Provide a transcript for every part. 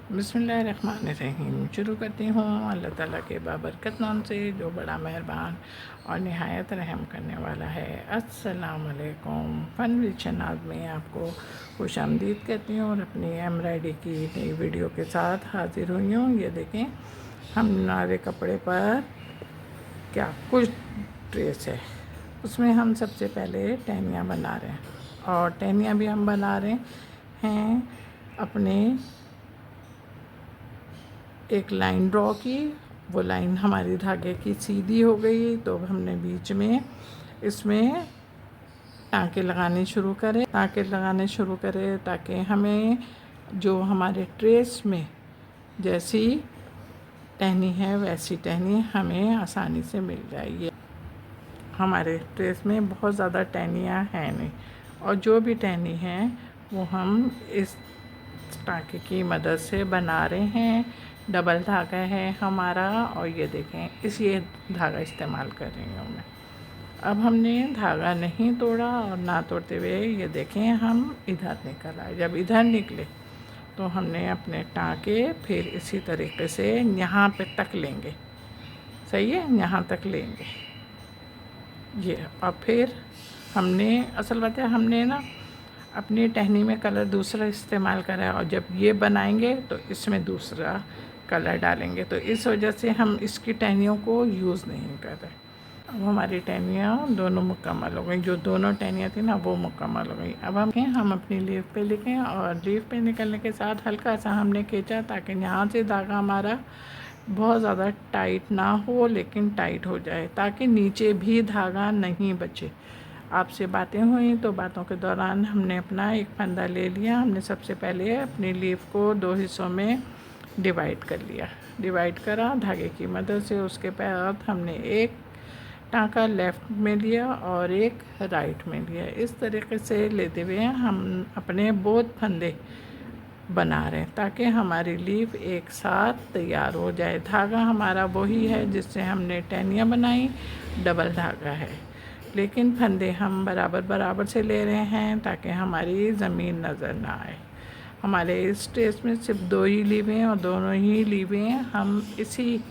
बिस्मिल्लाहिर्रहमानिर्रहीम। शुरू करती हूँ अल्लाह ताला के बाबरकत नाम से जो बड़ा मेहरबान और निहायत रहम करने वाला है। अस्सलाम वालेकुम। फ़न विद शनाज़ में आपको खुशामदीद कहती हूँ और अपनी एम्ब्रॉयडरी की नई वीडियो के साथ हाज़िर हुई हूँ। ये देखें हमारे कपड़े पर क्या कुछ ड्रेस है, उसमें हम सबसे पहले टहनियाँ बना रहे हैं और टहनियाँ भी हम बना रहे हैं अपने एक लाइन ड्रॉ की, वो लाइन हमारी धागे की सीधी हो गई तो हमने बीच में इसमें टाँके लगाने शुरू करें ताकि हमें जो हमारे ट्रेस में जैसी टहनी है वैसी टहनी हमें आसानी से मिल जाएगी। हमारे ट्रेस में बहुत ज़्यादा टहनियाँ हैं नहीं और जो भी टहनी है वो हम इस टाँके की मदद से बना रहे हैं। डबल धागा है हमारा और ये देखें ये धागा इस्तेमाल कर रही हूँ मैं। अब हमने धागा नहीं तोड़ा और ना तोड़ते हुए ये देखें हम इधर निकल आए। जब इधर निकले तो हमने अपने टाँके फिर इसी तरीके से यहाँ पे तक लेंगे, सही है, यहाँ तक लेंगे ये। और फिर हमने असल बात है हमने ना अपनी टहनी में कलर दूसरा इस्तेमाल करा है और जब ये बनाएंगे तो इसमें दूसरा कलर डालेंगे, तो इस वजह से हम इसकी टहनियों को यूज़ नहीं कर रहे। अब हमारी टहनियाँ दोनों मुकम्मल हो गई, जो दोनों टहनियाँ थी ना वो मुकम्मल हो गई। अब हम अपनी लीफ पे लिखें और लीफ पे निकलने के साथ हल्का सा हमने खींचा ताकि यहाँ से धागा हमारा बहुत ज़्यादा टाइट ना हो लेकिन टाइट हो जाए, ताकि नीचे भी धागा नहीं बचे। आपसे बातें हुई तो बातों के दौरान हमने अपना एक फंदा ले लिया। हमने सबसे पहले अपनी लीफ को 2 हिस्सों में डिवाइड करा धागे की मदद से। उसके बाद हमने एक टाँका लेफ़्ट में लिया और एक राइट में लिया। इस तरीके से लेते हुए हम अपने बोथ फंदे बना रहे हैं ताकि हमारी लीफ एक साथ तैयार हो जाए। धागा हमारा वही है जिससे हमने टहनियाँ बनाई, डबल धागा है, लेकिन फंदे हम बराबर से ले रहे हैं ताकि हमारी ज़मीन नज़र ना आए। हमारे इस ड्रेस में सिर्फ 2 ही लीवें हैं और दोनों ही लीवें हम इसी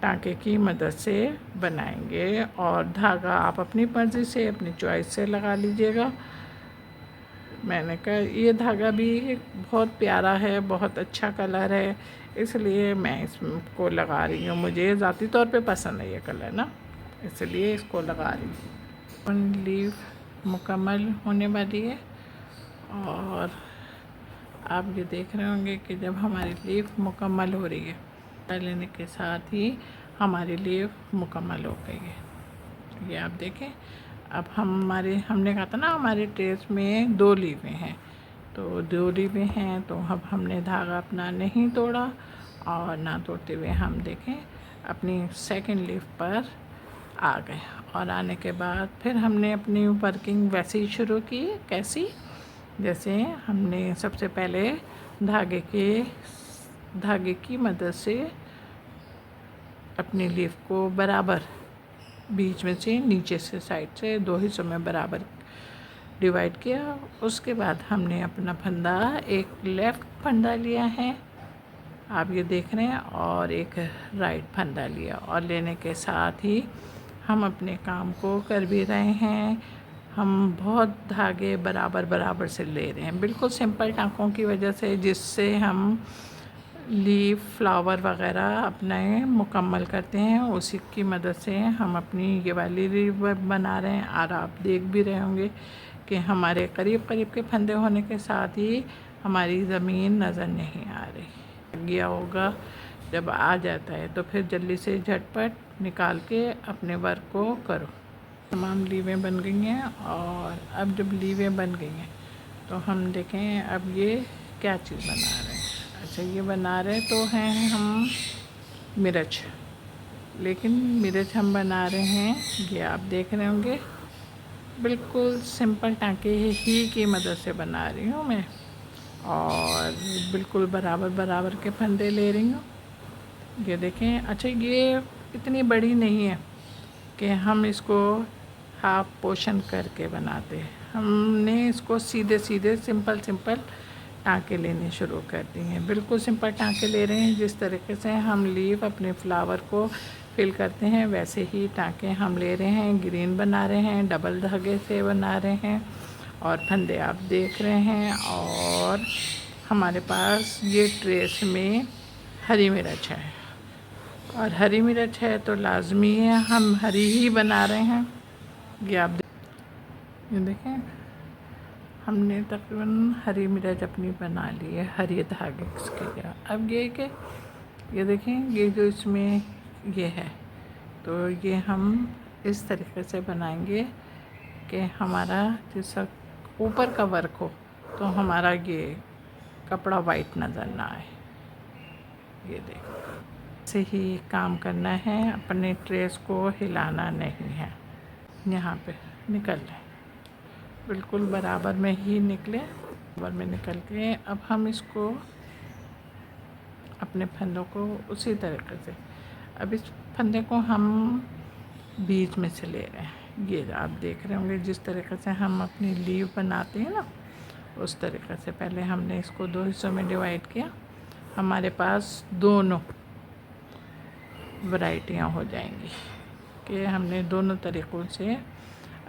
टाँके की मदद से बनाएंगे। और धागा आप अपनी मर्ज़ी से अपनी चॉइस से लगा लीजिएगा। मैंने कहा ये धागा भी बहुत प्यारा है, बहुत अच्छा कलर है, इसलिए मैं इसको लगा रही हूँ। मुझे ज़ाती तौर पे पसंद है ये कलर ना, इसलिए इसको लगा रही हूँ। लीफ मुकम्मल होने वाली है और आप ये देख रहे होंगे कि जब हमारी लीफ मुकम्मल हो रही है लेने के साथ ही हमारी लीफ मुकम्मल हो गई है। ये आप देखें। अब हमने कहा था ना हमारे ट्रेस में 2 लीवें हैं, तो 2 लीवें हैं तो अब हमने धागा अपना नहीं तोड़ा और ना तोड़ते हुए हम देखें अपनी सेकंड लीफ पर आ गए। और आने के बाद फिर हमने अपनी वर्किंग वैसे ही शुरू की, कैसी, जैसे हमने सबसे पहले धागे की मदद से अपनी लीफ को बराबर बीच में से नीचे से साइड से 2 हिस्सों में बराबर डिवाइड किया। उसके बाद हमने अपना फंदा एक लेफ़्ट फंदा लिया है, आप ये देख रहे हैं, और एक राइट फंदा लिया और लेने के साथ ही हम अपने काम को कर भी रहे हैं। हम बहुत धागे बराबर से ले रहे हैं, बिल्कुल सिंपल टाँकों की वजह से, जिससे हम लीफ फ्लावर वगैरह अपने मुकम्मल करते हैं। उसी की मदद से हम अपनी ये वाली लीफ बना रहे हैं और आप देख भी रहे होंगे कि हमारे करीब के फंदे होने के साथ ही हमारी ज़मीन नज़र नहीं आ रही। गया होगा जब आ जाता है तो फिर जल्दी से झटपट निकाल के अपने वर्क को करो। तमाम लीवें बन गई हैं और अब जब लीवें बन गई हैं तो हम देखें अब ये क्या चीज़ बना रहे हैं। अच्छा, ये बना रहे तो हैं हम मिर्च, लेकिन मिर्च हम बना रहे हैं, ये आप देख रहे होंगे, बिल्कुल सिंपल टाँके ही की मदद से बना रही हूँ मैं और बिल्कुल बराबर के फंदे ले रही हूँ। ये देखें। अच्छा, ये इतनी बड़ी नहीं है कि हम इसको हाफ पोर्शन करके बनाते हैं। हमने इसको सीधे सिंपल टाँके लेने शुरू कर दिए। बिल्कुल सिंपल टाँके ले रहे हैं। जिस तरीके से हम लीफ अपने फ्लावर को फिल करते हैं वैसे ही टाँके हम ले रहे हैं। ग्रीन बना रहे हैं, डबल धागे से बना रहे हैं और फंदे आप देख रहे हैं। और हमारे पास ये ट्रेस में हरी मिर्च है और हरी मिर्च है तो लाजमी है हम हरी ही बना रहे हैं। ये आप ये देखें, हमने तकरीबन हरी मिर्च अपनी बना ली है हरी धागे इसके लिए। अब ये कि ये देखें, ये जो इसमें ये है तो ये हम इस तरीके से बनाएंगे कि हमारा जैसा ऊपर का वर्क हो तो हमारा ये कपड़ा वाइट नज़र ना आए। ये देखो, ऐसे ही काम करना है, अपने ट्रेस को हिलाना नहीं है। यहाँ पे निकल लें, बिल्कुल बराबर में ही निकले। बराबर में निकल के अब हम इसको अपने फंदों को उसी तरीके से, अब इस फंदे को हम बीच में से ले रहे हैं। ये आप देख रहे होंगे जिस तरीके से हम अपनी लीव बनाते हैं ना, उस तरीके से पहले हमने इसको 2 हिस्सों में डिवाइड किया। हमारे पास दोनों वैरायटियाँ हो जाएंगी कि हमने दोनों तरीक़ों से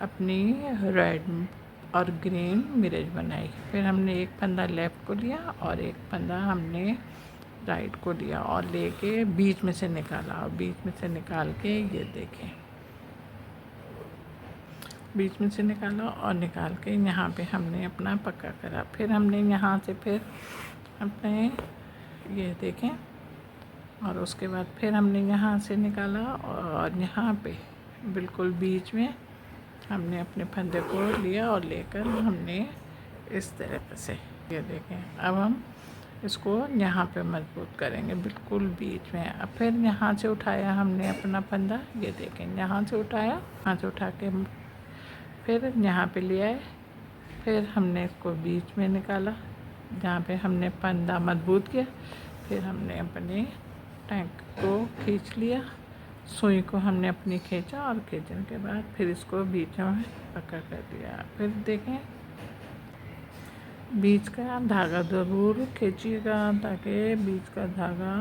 अपनी रेड और ग्रीन मिर्च बनाई। फिर हमने एक फंदा लेफ़्ट को लिया और एक फंदा हमने राइट को लिया और लेके बीच में से निकाला और बीच में से निकाल के ये देखें, बीच में से निकाला और निकाल के यहाँ पे हमने अपना पक्का करा। फिर हमने यहाँ से फिर अपने ये देखें और उसके बाद फिर हमने यहाँ से निकाला और यहाँ पे बिल्कुल बीच में हमने अपने फंदे को लिया और लेकर हमने इस तरीके से ये देखें। अब हम इसको यहाँ पे मजबूत करेंगे बिल्कुल बीच में। अब फिर यहाँ से उठाया हमने अपना फंदा, ये देखें यहाँ से उठाया, यहाँ से उठा के फिर यहाँ पे ले आए। फिर हमने इसको बीच में निकाला जहाँ पे हमने फंदा मजबूत किया। फिर हमने अपने टैंक को खींच लिया, सुई को हमने अपनी खींचा और खींचने के बाद फिर इसको बीच में पकड़ कर दिया। फिर देखें, बीच का धागा ज़रूर खींचिएगा ताकि बीच का धागा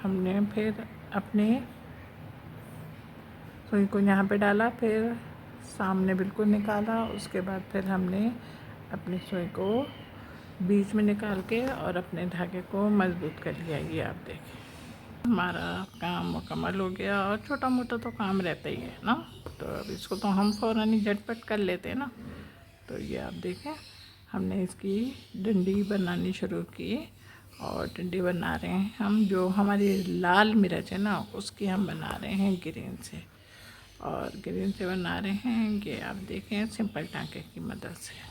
हमने फिर अपने सुई को यहाँ पे डाला, फिर सामने बिल्कुल निकाला। उसके बाद फिर हमने अपनी सुई को बीच में निकाल के और अपने धागे को मजबूत कर लिया। ये आप देखें, हमारा काम मुकम्मल हो गया। और छोटा मोटा तो काम रहता ही है ना, तो अब इसको तो हम फ़ौरन ही झटपट कर लेते हैं ना। तो ये आप देखें, हमने इसकी डंडी बनानी शुरू की और डंडी बना रहे हैं हम। जो हमारी लाल मिर्च है ना उसकी हम बना रहे हैं ग्रीन से, और ग्रीन से बना रहे हैं। ये आप देखें सिंपल टाँके की मदद से,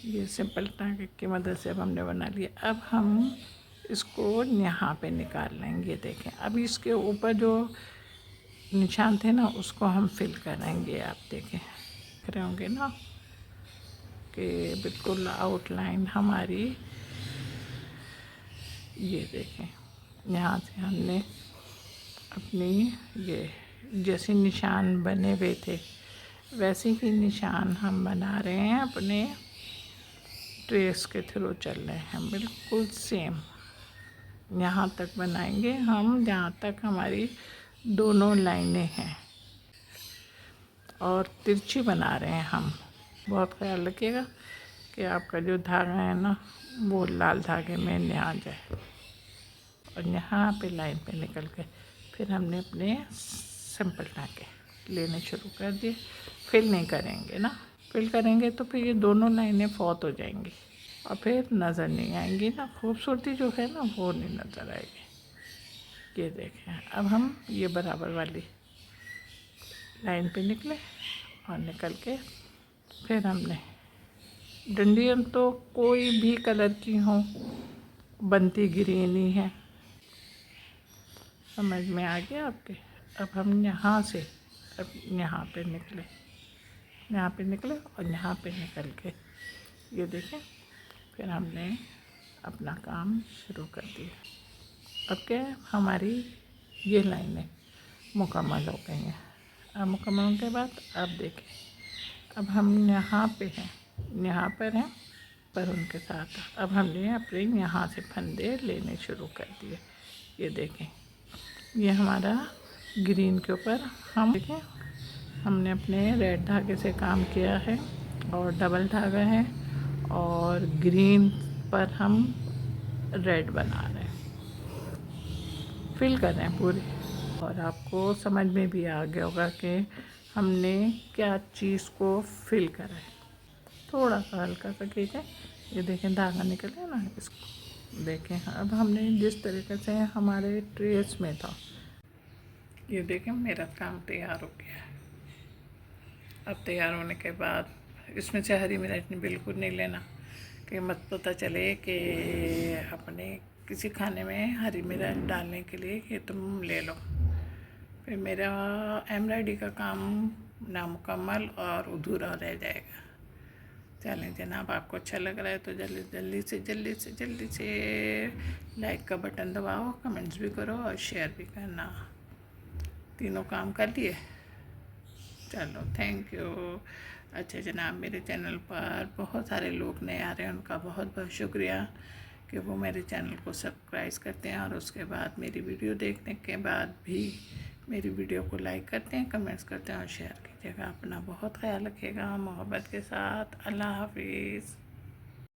ये सिंपल टाँके की मदद से अब हमने बना लिया। अब हम इसको यहाँ पे निकाल लेंगे। देखें, अब इसके ऊपर जो निशान थे ना उसको हम फिल करेंगे। आप देखें, देख रहे होंगे ना कि बिल्कुल आउटलाइन हमारी, ये देखें यहाँ से हमने अपनी ये जैसे निशान बने हुए थे वैसे ही निशान हम बना रहे हैं, अपने ट्रेस के थ्रू चल रहे हैं। बिल्कुल सेम यहाँ तक बनाएंगे हम जहाँ तक हमारी दोनों लाइनें हैं, और तिरछी बना रहे हैं हम। बहुत ख्याल रखिएगा कि आपका जो धागा है ना वो लाल धागे में न आ जाए। और यहाँ पे लाइन पे निकल के फिर हमने अपने सिंपल टाँके लेने शुरू कर दिए। फिल नहीं करेंगे ना, फिल करेंगे तो फिर ये दोनों लाइनें फौत हो जाएंगी और फिर नज़र नहीं आएंगी ना, खूबसूरती जो है ना वो नहीं नज़र आएगी। ये देखें, अब हम ये बराबर वाली लाइन पे निकले और निकल के फिर हमने डंडियाँ तो कोई भी कलर की हो, बनती ग्रीन ही है। समझ में आ गया आपके? अब हम यहाँ से अब यहाँ पे निकले, यहाँ पे निकले और यहाँ पे निकल के ये देखें फिर हमने अपना काम शुरू कर दिया। अब क्या, हमारी ये लाइनें मुकम्मल हो गई हैं। अब मुकम्मल होने के बाद अब देखें, अब हम यहाँ पे हैं, यहाँ पर हैं पर उनके साथ अब हमने अपने यहाँ से फंदे लेने शुरू कर दिए। ये देखें, ये हमारा ग्रीन के ऊपर हम देखें हमने अपने रेड धागे से काम किया है और डबल धागा है और ग्रीन पर हम रेड बना रहे हैं, फिल कर रहे हैं पूरी। और आपको समझ में भी आ गया होगा कि हमने क्या चीज़ को फिल करा है। थोड़ा सा हल्का सा कीजिए। ये देखें धागा निकले ना, इसको देखें। अब हमने जिस तरीके से हमारे ट्रेस में था, ये देखें मेरा काम तैयार हो गया है। अब तैयार होने के बाद इसमें से हरी मिर्च बिल्कुल नहीं लेना कि मत पता चले कि अपने किसी खाने में हरी मिर्च डालने के लिए कि तुम ले लो, फिर मेरा एम्ब्रॉयडरी का काम नामुकम्मल और अधूरा रह जाएगा। चलें जनाब, आपको अच्छा लग रहा है तो जल्दी से लाइक का बटन दबाओ, कमेंट्स भी करो और शेयर भी करना। तीनों काम कर लिए। चलो थैंक यू। अच्छा जनाब, मेरे चैनल पर बहुत सारे लोग नए आ रहे हैं, उनका बहुत बहुत शुक्रिया कि वो मेरे चैनल को सब्सक्राइब करते हैं और उसके बाद मेरी वीडियो देखने के बाद भी मेरी वीडियो को लाइक करते हैं, कमेंट्स करते हैं और शेयर कीजिएगा। अपना बहुत ख्याल रखिएगा मोहब्बत के साथ। अल्लाह हाफिज़।